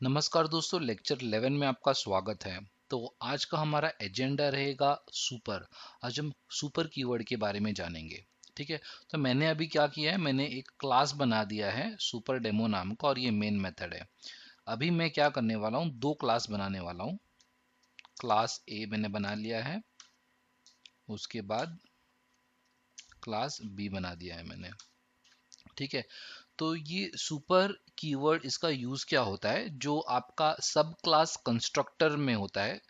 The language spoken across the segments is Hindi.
नमस्कार दोस्तों, लेक्चर 11 में आपका स्वागत है। तो आज का हमारा एजेंडा रहेगा सुपर। आज हम सुपर कीवर्ड के बारे में जानेंगे। ठीक है। तो मैंने अभी क्या किया है, मैंने एक क्लास बना दिया है सुपर डेमो नाम का, और ये मेन मेथड है। अभी मैं क्या करने वाला हूँ, दो क्लास बनाने वाला हूँ। क्लास ए मैंने बना लिया है, उसके बाद क्लास बी बना दिया है मैंने। ठीक है। तो ये सुपर कीवर्ड, इसका यूज क्या होता है, जो आपका सब क्लास कंस्ट्रक्टर में होता है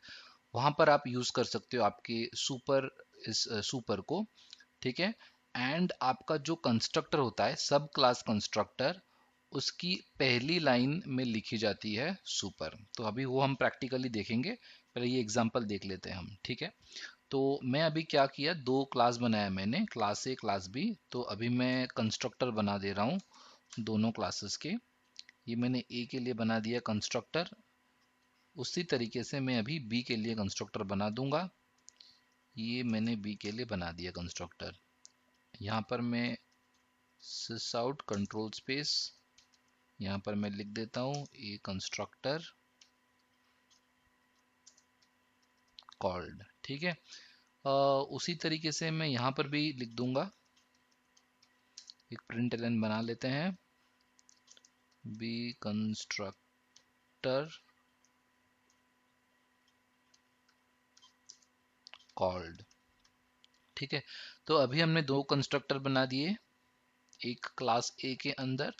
वहां पर आप यूज कर सकते हो आपके सुपर, इस सुपर को। ठीक है। एंड आपका जो कंस्ट्रक्टर होता है सब क्लास कंस्ट्रक्टर, उसकी पहली लाइन में लिखी जाती है सुपर। तो अभी वो हम प्रैक्टिकली देखेंगे, पहले ये एग्जांपल देख लेते हैं हम। ठीक है। तो मैं अभी क्या किया, दो क्लास बनाया मैंने, क्लास ए क्लास बी। तो अभी मैं कंस्ट्रक्टर बना दे रहा हूँ दोनों क्लासेस के। ये मैंने ए के लिए बना दिया कंस्ट्रक्टर, उसी तरीके से मैं अभी बी के लिए कंस्ट्रक्टर बना दूंगा। ये मैंने बी के लिए बना दिया कंस्ट्रक्टर। यहाँ पर मैं सिस आउट कंट्रोल स्पेस, यहाँ पर मैं लिख देता हूँ ए कंस्ट्रक्टर कॉल्ड। ठीक है। उसी तरीके से मैं यहाँ पर भी लिख दूंगा, एक प्रिंटलन बना लेते हैं, बी कंस्ट्रक्टर कॉल्ड। ठीक है। तो अभी हमने दो कंस्ट्रक्टर बना दिए, एक क्लास ए के अंदर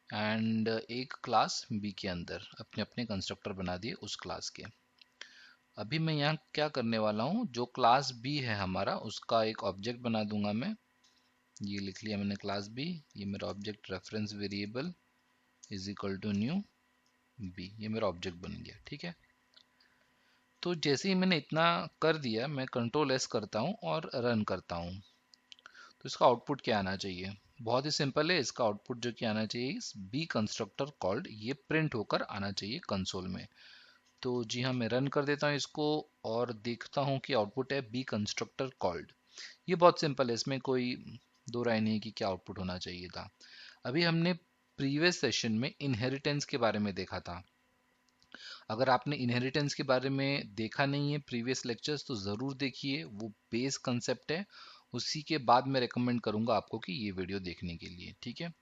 एंड एक क्लास बी के अंदर, अपने अपने कंस्ट्रक्टर बना दिए उस क्लास के। अभी मैं यहाँ क्या करने वाला हूँ, जो क्लास बी है हमारा, उसका एक ऑब्जेक्ट बना दूंगा मैं। ये लिख लिया मैंने क्लास बी, ये मेरा object reference variable is equal to new B, ये मेरा ऑब्जेक्ट बन गया। ठीक है। तो जैसे ही मैंने इतना कर दिया, मैं कंट्रोल एस करता हूँ और रन करता हूँ। तो इसका आउटपुट क्या आना चाहिए, बहुत ही सिंपल है। इसका आउटपुट जो क्या आना चाहिए, बी कंस्ट्रक्टर कॉल्ड, ये प्रिंट होकर आना चाहिए कंसोल में। तो जी हाँ, मैं रन कर देता हूँ इसको और देखता हूँ कि आउटपुट है बी कंस्ट्रक्टर कॉल्ड। ये बहुत सिंपल है, इसमें कोई दो राय नहीं कि क्या आउटपुट होना चाहिए था। अभी हमने प्रीवियस सेशन में इनहेरिटेंस के बारे में देखा था। अगर आपने इनहेरिटेंस के बारे में देखा नहीं है प्रीवियस लेक्चर्स, तो ज़रूर देखिए, वो बेस कंसेप्ट है। उसी के बाद मैं रेकमेंड करूंगा आपको कि ये वीडियो देखने के लिए। ठीक है।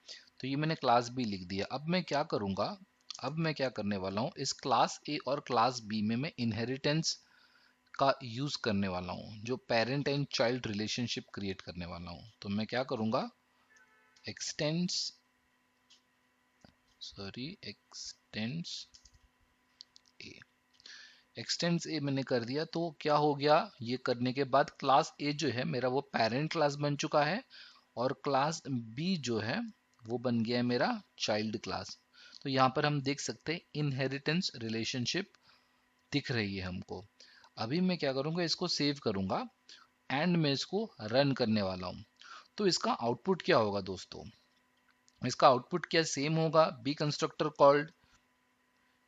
तो ये मैंने क्लास बी लिख दिया। अब मैं क्या करूंगा, अब मैं क्या करने वाला हूँ, इस क्लास ए और क्लास बी में मैं इनहेरिटेंस का यूज करने वाला हूँ, जो parent and child relationship create करने वाला हूँ। तो मैं क्या करूंगा, एक्सटेंड्स, सॉरी, एक्सटेंड्स ए, एक्सटेंड्स ए मैंने कर दिया। तो क्या हो गया, ये करने के बाद क्लास ए जो है मेरा, वो पेरेंट क्लास बन चुका है, और क्लास बी जो है वो बन गया है मेरा चाइल्ड क्लास। तो यहाँ पर हम देख सकते हैं इनहेरिटेंस रिलेशनशिप दिख रही है हमको। अभी मैं क्या करूँगा, इसको सेव करूँगा एंड मैं इसको रन करने वाला हूँ। तो इसका आउटपुट क्या होगा दोस्तों, इसका आउटपुट क्या सेम होगा, बी कंस्ट्रक्टर कॉल्ड,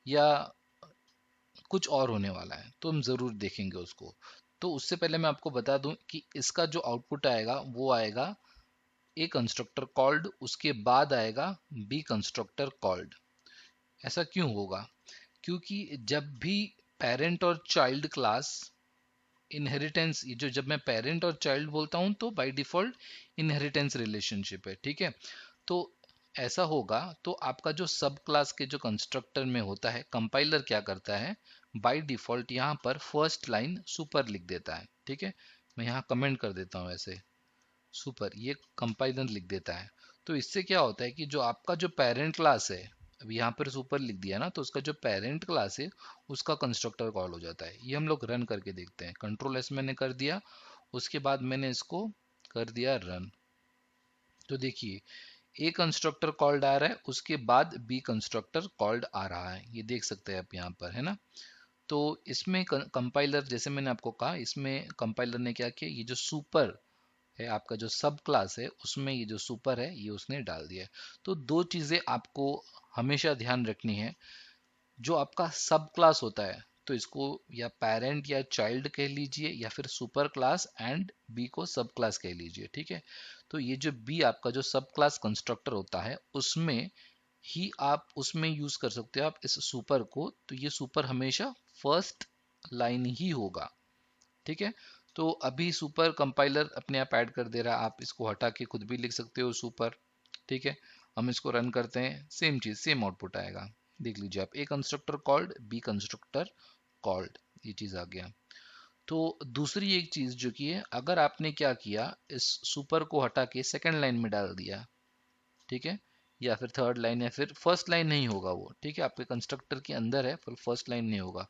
या कुछ और होने वाला है, तो हम जरूर देखेंगे उसको। तो उससे पहले मैं आपको बता दूं कि इसका जो आउटपुट आएगा वो आएगा ए कंस्ट्रक्टर कॉल्ड, उसके बाद आएगा बी कंस्ट्रक्टर कॉल्ड। ऐसा क्यों होगा, क्योंकि जब भी पेरेंट और चाइल्ड क्लास इनहेरिटेंस, ये जो, जब मैं पेरेंट और चाइल्ड बोलता हूं तो बाय डिफॉल्ट इनहेरिटेंस रिलेशनशिप है। ठीक है। तो ऐसा होगा तो आपका जो सब क्लास के जो कंस्ट्रक्टर में होता है, कंपाइलर क्या करता है, बाय डिफॉल्ट यहाँ पर फर्स्ट लाइन सुपर लिख देता है। ठीक है। मैं यहाँ कमेंट कर देता हूँ ऐसे, सुपर, ये कंपाइलर लिख देता है। तो इससे क्या होता है कि जो आपका जो पेरेंट क्लास है, अब यहाँ पर सुपर लिख दिया ना, तो उसका जो पेरेंट क्लास है उसका कंस्ट्रक्टर कॉल हो जाता है। ये हम लोग रन करके देखते हैं। कंट्रोल एस मैंने कर दिया, उसके बाद मैंने इसको कर दिया रन। तो देखिए, ए कंस्ट्रक्टर कॉल्ड आ रहा है, उसके बाद बी कंस्ट्रक्टर कॉल्ड आ रहा है, ये देख सकते हैं आप यहाँ पर, है ना। तो इसमें कंपाइलर, जैसे मैंने आपको कहा, इसमें कंपाइलर ने क्या किया, ये जो सुपर है आपका जो सब क्लास है, उसमें ये जो सुपर है ये उसने डाल दिया है। तो दो चीजें आपको हमेशा ध्यान रखनी है। जो आपका सब क्लास होता है, तो इसको या पेरेंट या चाइल्ड कह लीजिए, या फिर सुपर क्लास एंड बी को सब क्लास कह लीजिए। ठीक है। तो ये जो बी आपका जो सब क्लास कंस्ट्रक्टर होता है, उसमें ही आप उसमें यूज कर सकते हो आप इस सुपर को। तो ये सुपर हमेशा फर्स्ट लाइन ही होगा, ठीक है। तो अभी सुपर कंपाइलर अपने आप ऐड कर दे रहा है, आप इसको हटा के खुद भी लिख सकते हो सुपर, ठीक है। हम इसको रन करते हैं, सेम चीज सेम आउटपुट आएगा। देख लीजिए आप, A constructor called, B constructor called, ये चीज आ गया। तो दूसरी एक चीज जो की है, अगर आपने क्या किया, इस सुपर को हटा के सेकंड लाइन में डाल दिया, ठीक है, या फिर थर्ड लाइन, या फिर फर्स्ट लाइन नहीं होगा वो, ठीक है, आपके कंस्ट्रक्टर के अंदर है, फिर फर्स्ट लाइन नहीं होगा।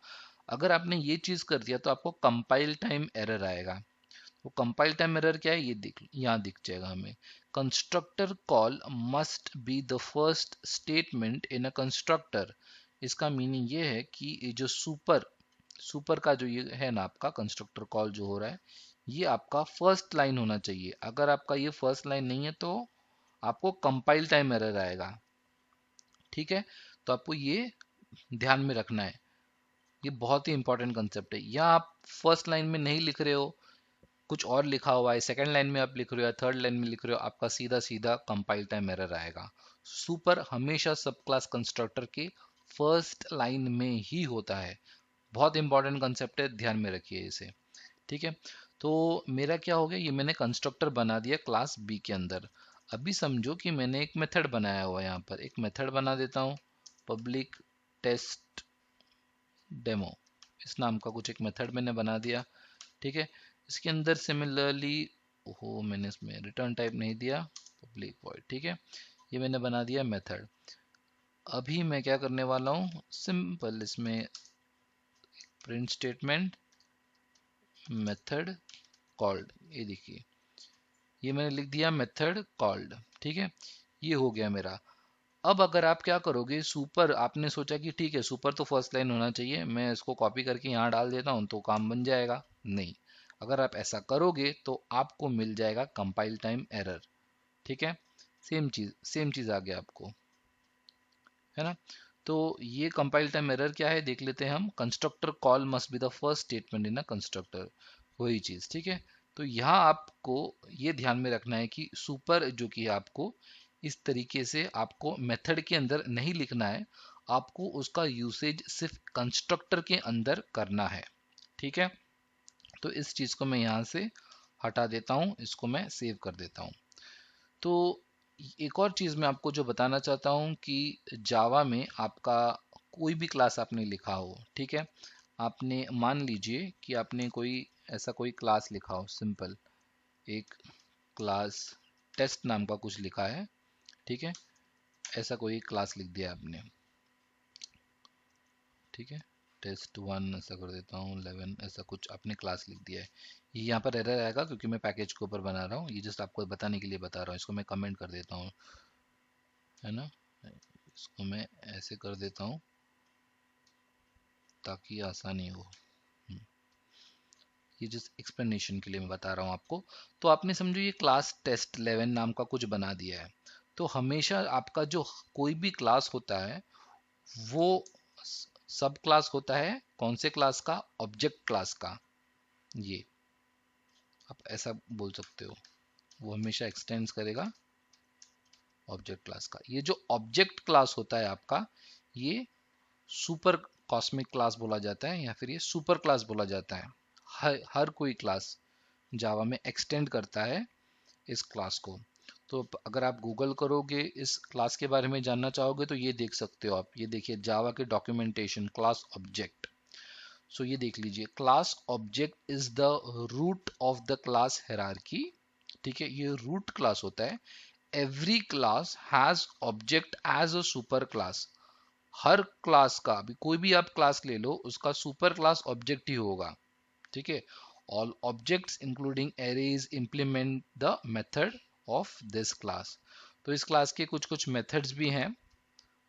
अगर आपने ये चीज कर दिया तो आपको कंपाइल टाइम एरर आएगा। वो कंपाइल टाइम एरर क्या है, ये दिख, यहाँ दिख जाएगा हमें। Constructor call must be the first statement in a constructor. इसका मीनिंग ये है कि ये जो सुपर सुपर का जो ये है ना, आपका कंस्ट्रक्टर कॉल जो हो रहा है, ये आपका फर्स्ट लाइन होना चाहिए। अगर आपका ये फर्स्ट लाइन नहीं है तो आपको कंपाइल टाइम एरर आएगा, ठीक है। तो आपको ये ध्यान में रखना है, ये बहुत ही इंपॉर्टेंट कंसेप्ट है। या आप फर्स्ट लाइन में नहीं लिख रहे हो, कुछ और लिखा हुआ है, सेकंड लाइन में आप लिख रहे हो या थर्ड लाइन में लिख रहे हो, आपका सीधा सीधा कंपाइल टाइम एरर आएगा। सुपर हमेशा सब क्लास कंस्ट्रक्टर के फर्स्ट लाइन में ही होता है। बहुत इंपॉर्टेंट कंसेप्ट है, ध्यान में रखिए इसे, ठीक है। तो मेरा क्या हो गया, ये मैंने कंस्ट्रक्टर बना दिया क्लास बी के अंदर। अभी समझो कि मैंने एक मेथड बनाया हुआ है, यहाँ पर एक मेथड बना देता हूँ, पब्लिक टेस्ट डेमो, इस नाम का कुछ एक मेथड मैंने बना दिया, ठीक है। इसके अंदर सिमिलरली, ओहो मैंने इसमें रिटर्न टाइप नहीं दिया, पब्लिक वॉइड, ठीक है, ये मैंने बना दिया मेथड। अभी मैं क्या करने वाला हूँ, सिंपल इसमें प्रिंट स्टेटमेंट मेथड कॉल्ड, ये देखिए, ये मैंने लिख दिया मेथड कॉल्ड, ठीक है, ये हो गया मेरा। अब अगर आप क्या करोगे, सुपर आपने सोचा कि ठीक है सुपर तो फर्स्ट लाइन होना चाहिए, मैं इसको कॉपी करके यहाँ डाल देता हूँ तो काम बन जाएगा, नहीं। अगर आप ऐसा करोगे तो आपको मिल जाएगा कंपाइल टाइम एरर, ठीक है। सेम चीज आ गया आपको, है ना। तो ये कंपाइल टाइम एरर क्या है देख लेते हैं हम। Constructor call must be the first statement in a constructor, वही चीज, ठीक है। तो यहाँ आपको ये ध्यान में रखना है कि सुपर जो कि आपको इस तरीके से आपको मेथड के अंदर नहीं लिखना है, आपको उसका यूसेज सिर्फ कंस्ट्रक्टर के अंदर करना है, ठीक है। तो इस चीज को मैं यहाँ से हटा देता हूँ, इसको मैं सेव कर देता हूँ। तो एक और चीज मैं आपको जो बताना चाहता हूँ कि जावा में आपका कोई भी क्लास आपने लिखा हो, ठीक है, आपने मान लीजिए कि आपने कोई ऐसा कोई क्लास लिखा हो, सिंपल एक क्लास टेस्ट नाम का कुछ लिखा है, ठीक है, ऐसा कोई क्लास लिख दिया आपने, ठीक है, टेस्ट वन ऐसा कर देता हूँ, 11 ऐसा कुछ आपने क्लास लिख दिया है। ये यहाँ पर एरर आएगा क्योंकि मैं पैकेज के ऊपर बना रहा हूँ, ये जस्ट आपको बताने के लिए बता रहा हूँ। इसको मैं कमेंट कर देता हूँ, है ना, इसको मैं ऐसे कर देता हूँ ताकि आसानी हो। हम्म, ये जस्ट एक्सप्लेनेशन के लिए मैं बता रहा हूँ आपको। तो आपने समझो ये क्लास टेस्ट 11 नाम का कुछ बना दिया है। तो हमेशा आपका जो कोई भी क्लास होता है वो सब क्लास होता है, कौन से क्लास का, ऑब्जेक्ट क्लास का। ये आप ऐसा बोल सकते हो, वो हमेशा एक्सटेंड्स करेगा ऑब्जेक्ट क्लास का। ये जो ऑब्जेक्ट क्लास होता है आपका, ये सुपर कॉस्मिक क्लास बोला जाता है या फिर ये सुपर क्लास बोला जाता है। हर कोई क्लास जावा में एक्सटेंड करता है इस क्लास को। तो अगर आप गूगल करोगे इस क्लास के बारे में जानना चाहोगे तो ये देख सकते हो आप, ये देखिए जावा के डॉक्यूमेंटेशन, क्लास ऑब्जेक्ट। सो ये देख लीजिए, class object is the root of the class hierarchy, ठीक है, ये रूट क्लास होता है। Every class has object as a super class. हर क्लास का, अभी कोई भी आप क्लास ले लो, उसका सुपर क्लास ऑब्जेक्ट ही होगा, ठीक है। All objects including arrays implement the method of this class. तो इस क्लास के कुछ कुछ मेथड्स भी हैं,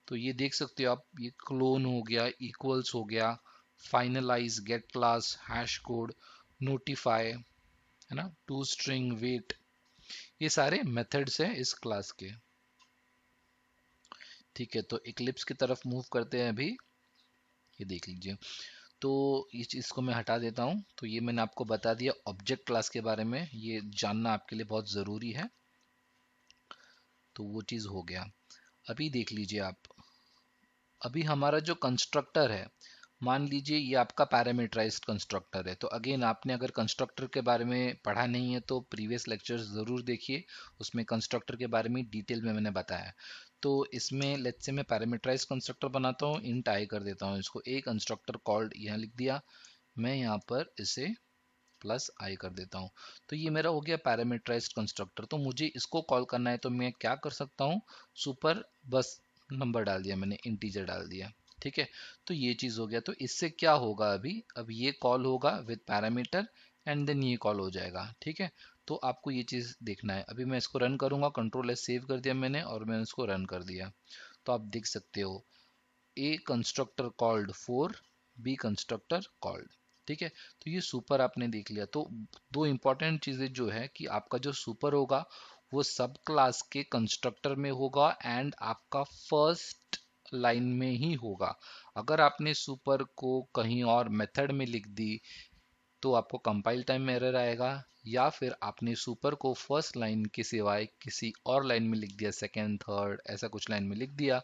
तो ये देख सकते हो आप, ये क्लोन हो गया, इक्वल्स हो गया, finalize, get class, hash code, notify, है ना, टू स्ट्रिंग, वेट, ये सारे मेथड्स हैं इस क्लास के, ठीक है। तो इक्लिप्स की तरफ मूव करते हैं अभी, ये देख लीजिए। तो इस चीज़ को मैं हटा देता हूँ। तो ये मैंने आपको बता दिया ऑब्जेक्ट क्लास के बारे में, ये जानना आपके लिए बहुत ज़रूरी है। तो वो चीज़ हो गया। अभी देख लीजिए आप, अभी हमारा जो कंस्ट्रक्टर है, मान लीजिए ये आपका पैरामीटराइज्ड कंस्ट्रक्टर है। तो अगेन आपने अगर कंस्ट्रक्टर के बारे में पढ़ा नहीं है तो प्रीवियस लेक्चर्स ज़रूर देखिए, उसमें कंस्ट्रक्टर के बारे में डिटेल में मैंने बताया। तो इसमें लेट्स से मैं पैरामीटराइज्ड कंस्ट्रक्टर बनाता हूँ, इंट आई कर देता हूँ इसको, ए कंस्ट्रक्टर कॉल्ड यहाँ लिख दिया, मैं यहाँ पर इसे प्लस आई कर देता हूँ। तो ये मेरा हो गया पैरामीटराइज्ड कंस्ट्रक्टर। तो मुझे इसको कॉल करना है तो मैं क्या कर सकता हूँ, सुपर बस नंबर डाल दिया मैंने, इंटीजर डाल दिया, ठीक है। तो ये चीज हो गया। तो इससे क्या होगा, अभी अब ये कॉल होगा विद पैरामीटर एंड देन ये कॉल हो जाएगा, ठीक है। तो आपको ये चीज देखना है। अभी मैं इसको रन करूंगा, कंट्रोल एस सेव कर दिया मैंने और मैंने इसको रन कर दिया। तो आप देख सकते हो A constructor called for B constructor called, ठीक है। तो ये सुपर आपने देख लिया। तो दो इंपॉर्टेंट चीजें जो है कि आपका जो सुपर होगा वो सब क्लास के कंस्ट्रक्टर में होगा एंड आपका फर्स्ट लाइन में ही होगा। अगर आपने सुपर को कहीं और मेथड में लिख दी तो आपको कंपाइल टाइम में एरर आएगा, या फिर आपने सुपर को फर्स्ट लाइन के सिवाय किसी और लाइन में लिख दिया, सेकेंड थर्ड ऐसा कुछ लाइन में लिख दिया,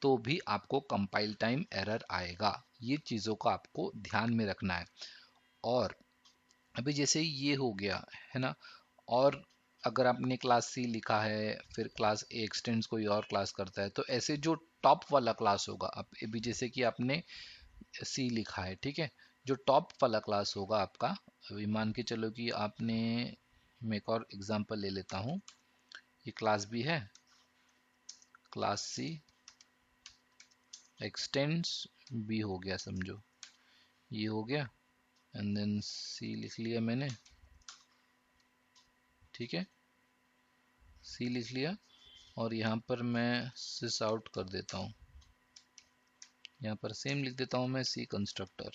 तो भी आपको कंपाइल टाइम एरर आएगा। ये चीज़ों को आपको ध्यान में रखना है। और अभी जैसे ये हो गया है ना, और अगर आपने क्लास सी लिखा है फिर क्लास ए एक्सटेंड्स कोई और क्लास करता है, तो ऐसे जो टॉप वाला क्लास होगा, अब अभी जैसे कि आपने सी लिखा है, ठीक है, जो टॉप वाला क्लास होगा आपका, अभी मान के चलो कि आपने, मैं एक और एग्जांपल ले लेता हूँ, ये क्लास बी है, क्लास सी एक्सटेंड्स बी हो गया, समझो ये हो गया, एंड देन सी लिख लिया मैंने, ठीक है, सी लिख लिया और यहाँ पर मैं सिस आउट कर देता हूँ, यहाँ पर सेम लिख देता हूँ मैं सी कंस्ट्रक्टर,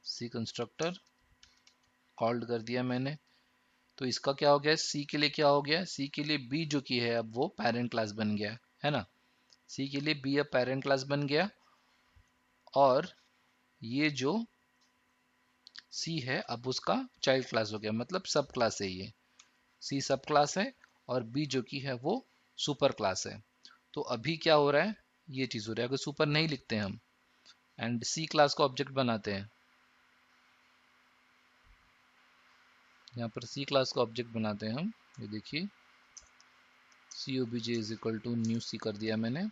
सी कंस्ट्रक्टर कॉल्ड कर दिया मैंने। तो इसका क्या हो गया, सी के लिए क्या हो गया, सी के लिए बी जो की है अब वो पेरेंट क्लास बन गया है ना, सी के लिए बी अब पेरेंट क्लास बन गया, और ये जो सी है अब उसका चाइल्ड क्लास हो गया, मतलब सब क्लास है ये, सी सब क्लास है और बी जो की है वो सुपर क्लास है। तो अभी क्या हो रहा है, ये चीज हो रहा है, अगर सुपर नहीं लिखते हम एंड सी क्लास का ऑब्जेक्ट बनाते हैं, यहाँ पर सी क्लास का ऑब्जेक्ट बनाते हैं हम, ये देखिए C O B J is equal to new C कर दिया मैंने,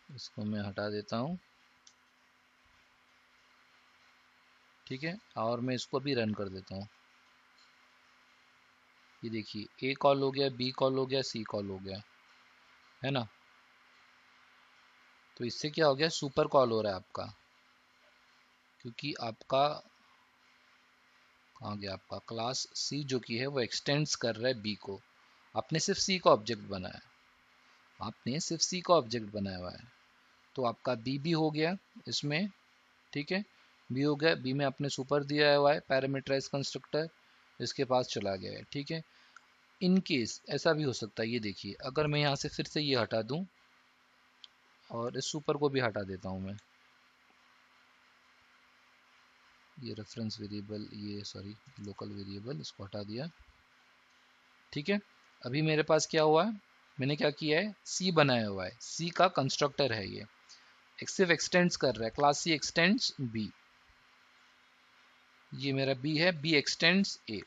इसको मैं हटा देता हूँ, ठीक है, और मैं इसको भी रन कर देता हूँ। ये देखिए ए कॉल हो गया, बी कॉल हो गया, सी कॉल हो गया, है ना। तो इससे क्या हो गया, सुपर कॉल हो रहा है आपका, क्योंकि आपका कहाँ गया, आपका क्लास सी जो की है वो एक्सटेंड्स कर रहा है बी को, आपने सिर्फ सी का ऑब्जेक्ट बनाया, आपने सिर्फ सी का ऑब्जेक्ट बनाया हुआ है। तो आपका बी भी हो गया इसमें, ठीक है, बी हो गया, बी में आपने सुपर दिया हुआ है पैरामीटराइज कंस्ट्रक्टर, इसके पास चला गया है, ठीक है। इन केस ऐसा भी हो सकता है, ये देखिए अगर मैं यहाँ से फिर से ये हटा दूं और इस सुपर को भी हटा देता हूँ मैं, ये रेफरेंस वेरिएबल, ये सॉरी लोकल वेरिएबल, इसको हटा दिया, ठीक है। अभी मेरे पास क्या हुआ है, मैंने क्या किया है, सी बनाया हुआ है, सी का कंस्ट्रक्टर है ये, सिर्फ एक्सटेंड्स कर रहा है, क्लास सी एक्सटेंड्स बी, ये मेरा बी है, बी एक्सटेंड्स ए,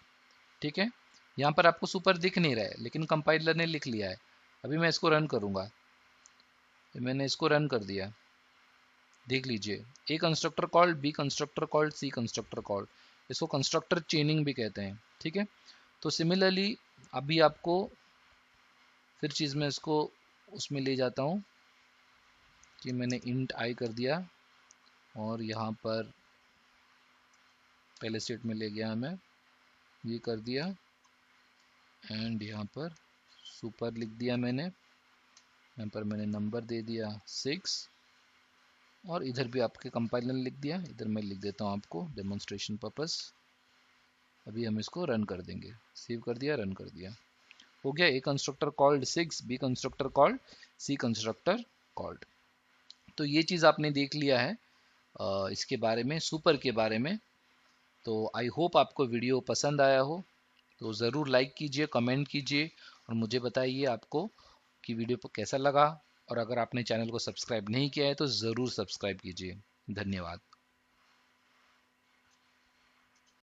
ठीक है। यहाँ पर आपको सुपर दिख नहीं रहा है लेकिन कंपाइलर ने लिख लिया है। अभी मैं इसको रन करूंगा, मैंने इसको रन कर दिया, देख लीजिए A constructor called, B constructor called, C constructor called, इसको कंस्ट्रक्टर चेनिंग भी कहते हैं, ठीक है। तो सिमिलरली अभी आपको फिर चीज़ में इसको उसमें ले जाता हूँ कि मैंने इंट आई कर दिया और यहाँ पर पहले स्टेट में ले गया मैं, ये कर दिया एंड यहाँ पर सुपर लिख दिया मैंने, यहाँ पर मैंने नंबर दे दिया 6 और इधर भी आपके कंपाइलर ने लिख दिया, इधर मैं लिख देता हूँ आपको डेमोन्स्ट्रेशन पर्पस। अभी हम इसको रन कर देंगे, सेव कर दिया, रन कर दिया, हो गया A constructor called 6, B constructor called, C constructor called. तो ये चीज़ आपने देख लिया है इसके बारे में, सुपर के बारे में। तो आई होप आपको वीडियो पसंद आया हो, तो ज़रूर लाइक कीजिए, कमेंट कीजिए और मुझे बताइए आपको कि वीडियो को कैसा लगा। और अगर आपने चैनल को सब्सक्राइब नहीं किया है तो ज़रूर सब्सक्राइब कीजिए। धन्यवाद।